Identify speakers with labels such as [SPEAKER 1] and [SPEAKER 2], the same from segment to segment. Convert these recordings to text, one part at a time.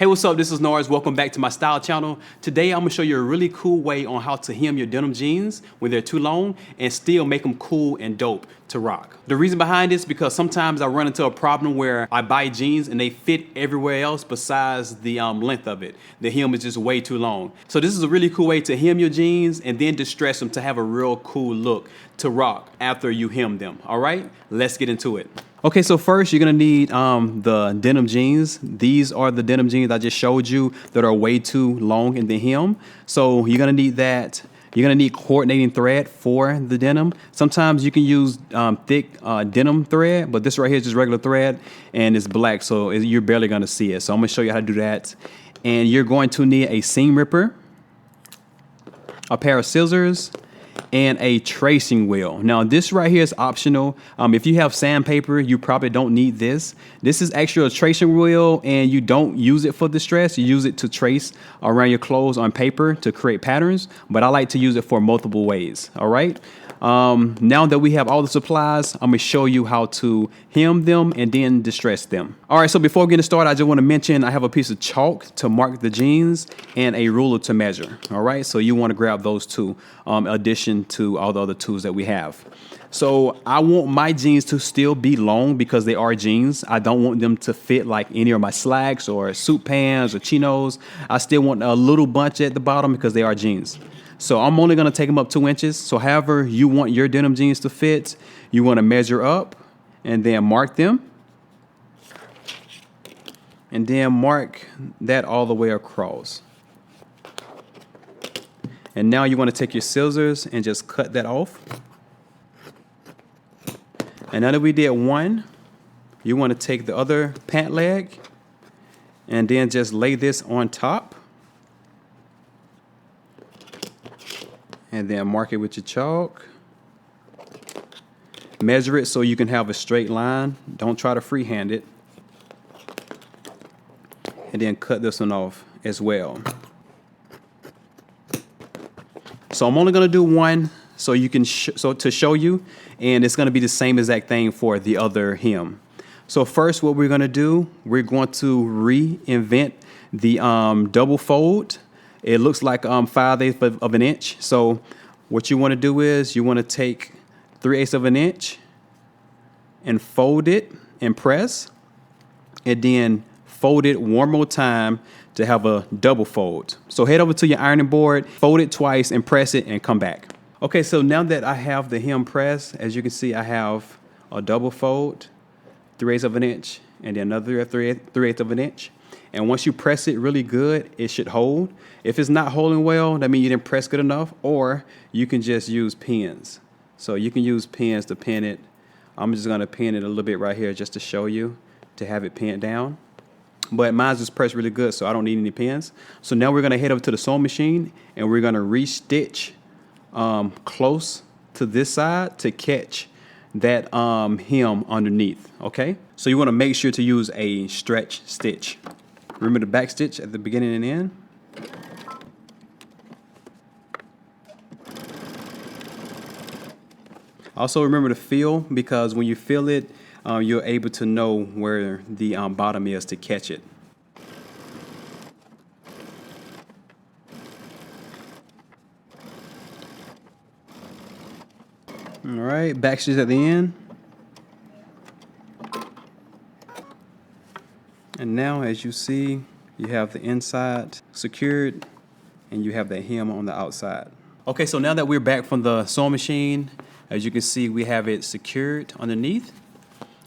[SPEAKER 1] Hey, what's up? This is Norris. Welcome back to my style channel. Today, I'm gonna show you a really cool way on how to hem your denim jeans when they're too long and still make them cool and dope to rock. The reason behind this is because sometimes I run into a problem where I buy jeans and they fit everywhere else besides the length of it. The hem is just way too long. So this is a really cool way to hem your jeans and then distress them to have a real cool look to rock after you hem them. All right, let's get into it. Okay, so first you're gonna need the denim jeans. These are the denim jeans I just showed you that are way too long in the hem. So you're gonna need that. You're gonna need coordinating thread for the denim. Sometimes you can use thick denim thread, but this right here is just regular thread and it's black, so you're barely gonna see it. So I'm gonna show you how to do that. And you're going to need a seam ripper, a pair of scissors, and a tracing wheel. Now this right here is optional. If you have sandpaper, you probably don't need this. This is actually a tracing wheel and you don't use it for distress. You use it to trace around your clothes on paper to create patterns, but I like to use it for multiple ways, all right? Now that we have all the supplies, I'm gonna show you how to hem them and then distress them. All right, so before getting started, I just wanna mention I have a piece of chalk to mark the jeans and a ruler to measure, all right? So you wanna grab those two, in addition to all the other tools that we have. So I want my jeans to still be long because they are jeans. I don't want them to fit like any of my slacks or suit pants or chinos. I still want a little bunch at the bottom because they are jeans. So I'm only gonna take them up 2 inches. So however you want your denim jeans to fit, you wanna measure up and then mark them. And then mark that all the way across. And now you wanna take your scissors and just cut that off. And now that we did one, you wanna take the other pant leg and then just lay this on top. And then mark it with your chalk. Measure it so you can have a straight line. Don't try to freehand it. And then cut this one off as well. So I'm only gonna do one so you can to show you, and it's gonna be the same exact thing for the other hem. So first what we're gonna do, we're going to reinvent the double fold. It looks like 5/8 of an inch. So what you want to do is you want to take 3/8 of an inch and fold it and press, and then fold it one more time to have a double fold. So head over to your ironing board, fold it twice and press it and come back. Okay, so now that I have the hem pressed, as you can see, I have a double fold, 3/8 of an inch, and then another 3/8 of an inch. And once you press it really good, it should hold. If it's not holding well, that means you didn't press good enough, or you can just use pins. So you can use pins to pin it. I'm just gonna pin it a little bit right here just to show you, to have it pinned down. But mine's just pressed really good, so I don't need any pins. So now we're gonna head over to the sewing machine and we're gonna re-stitch close to this side to catch that hem underneath, okay? So you wanna make sure to use a stretch stitch. Remember the back stitch at the beginning and end. Also remember to feel, because when you feel it, you're able to know where the bottom is to catch it. All right, back stitch at the end. And now, as you see, you have the inside secured and you have the hem on the outside. Okay, so now that we're back from the sewing machine, as you can see, we have it secured underneath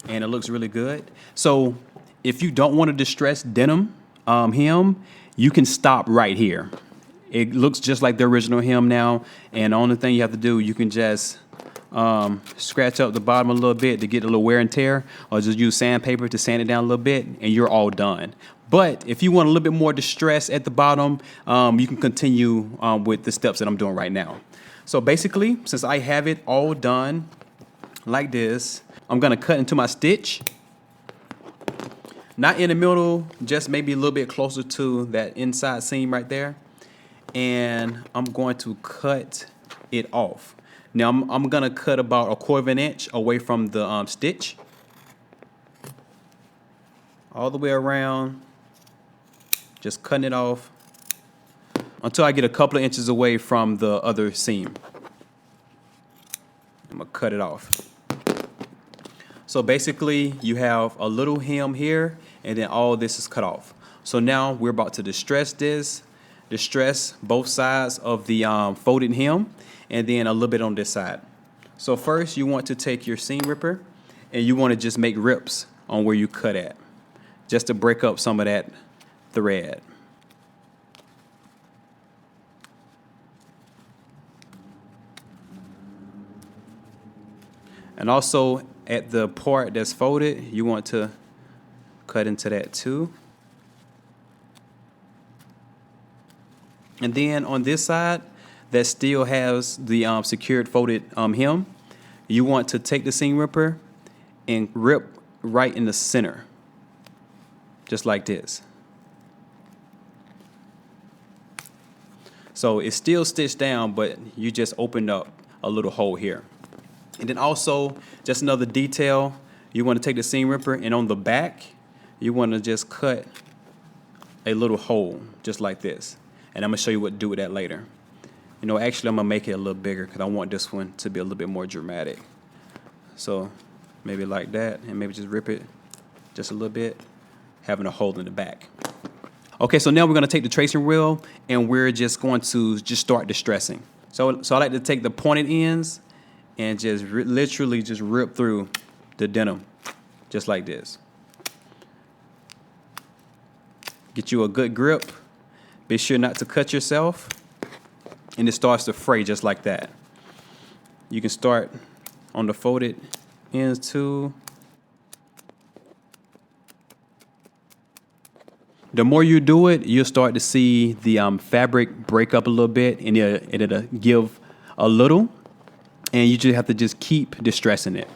[SPEAKER 1] and it looks really good. So if you don't want to distress denim hem, you can stop right here. It looks just like the original hem now, and the only thing you have to do, you can just scratch up the bottom a little bit to get a little wear and tear, or just use sandpaper to sand it down a little bit, and you're all done. But if you want a little bit more distress at the bottom, you can continue with the steps that I'm doing right now. So basically, since I have it all done like this, I'm gonna cut into my stitch. Not in the middle, just maybe a little bit closer to that inside seam right there. And I'm going to cut it off. Now I'm gonna cut about 1/4 of an inch away from the stitch, all the way around, just cutting it off until I get a couple of inches away from the other seam. I'm gonna cut it off. So basically you have a little hem here and then all this is cut off. So now we're about to distress this, distress both sides of the folded hem and then a little bit on this side. So first you want to take your seam ripper and you want to just make rips on where you cut at, just to break up some of that thread. And also at the part that's folded, you want to cut into that too. And then on this side that still has the secured folded hem, you want to take the seam ripper and rip right in the center, just like this. So it's still stitched down, but you just opened up a little hole here. And then also, just another detail, you want to take the seam ripper and on the back, you want to just cut a little hole, just like this. And I'm going to show you what to do with that later. You know, actually, I'm going to make it a little bigger because I want this one to be a little bit more dramatic. So maybe like that, and maybe just rip it just a little bit, having a hole in the back. Okay, so now we're going to take the tracing wheel, and we're just going to just start distressing. So I like to take the pointed ends and just literally just rip through the denim, just like this. Get you a good grip. Be sure not to cut yourself. And it starts to fray just like that. You can start on the folded ends too. The more you do it, you'll start to see the fabric break up a little bit, and it'll give a little. And you just have to just keep distressing it.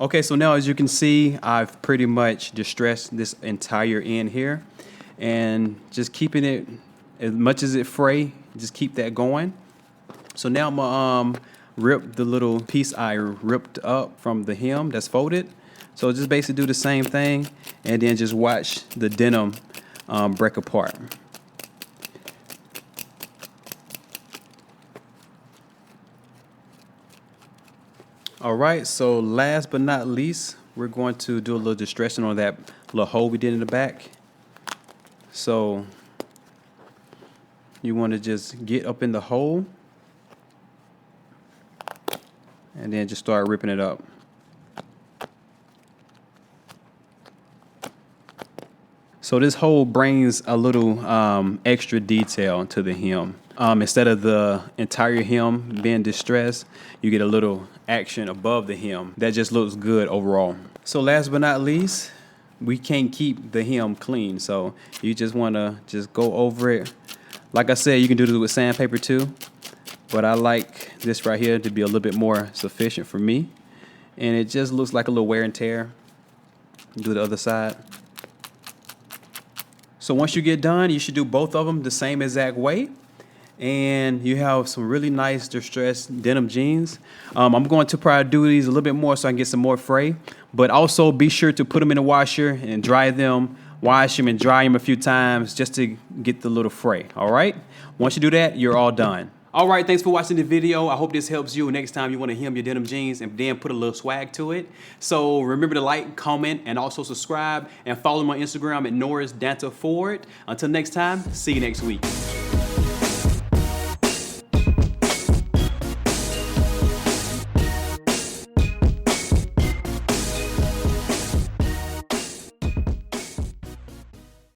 [SPEAKER 1] Okay, so now as you can see, I've pretty much distressed this entire end here. And just keeping it, as much as it fray, just keep that going. So now I'm gonna rip the little piece I ripped up from the hem that's folded. So just basically do the same thing and then just watch the denim break apart. All right, so last but not least, we're going to do a little distressing on that little hole we did in the back. So you want to just get up in the hole and then just start ripping it up. So this hole brings a little extra detail to the hem. Instead of the entire hem being distressed, you get a little action above the hem. That just looks good overall. So last but not least, we can't keep the hem clean. So you just want to just go over it. Like I said, you can do this with sandpaper too. But I like this right here to be a little bit more sufficient for me. And it just looks like a little wear and tear. Do the other side. So once you get done, you should do both of them the same exact way. And you have some really nice distressed denim jeans. I'm going to probably do these a little bit more so I can get some more fray. But also be sure to put them in the washer and dry them. Wash them and dry them a few times just to get the little fray. All right? Once you do that, you're all done. All right, thanks for watching the video. I hope this helps you next time you want to hem your denim jeans and then put a little swag to it. So remember to like, comment, and also subscribe and follow me on Instagram at Norris Danta Forward. Until next time, see you next week.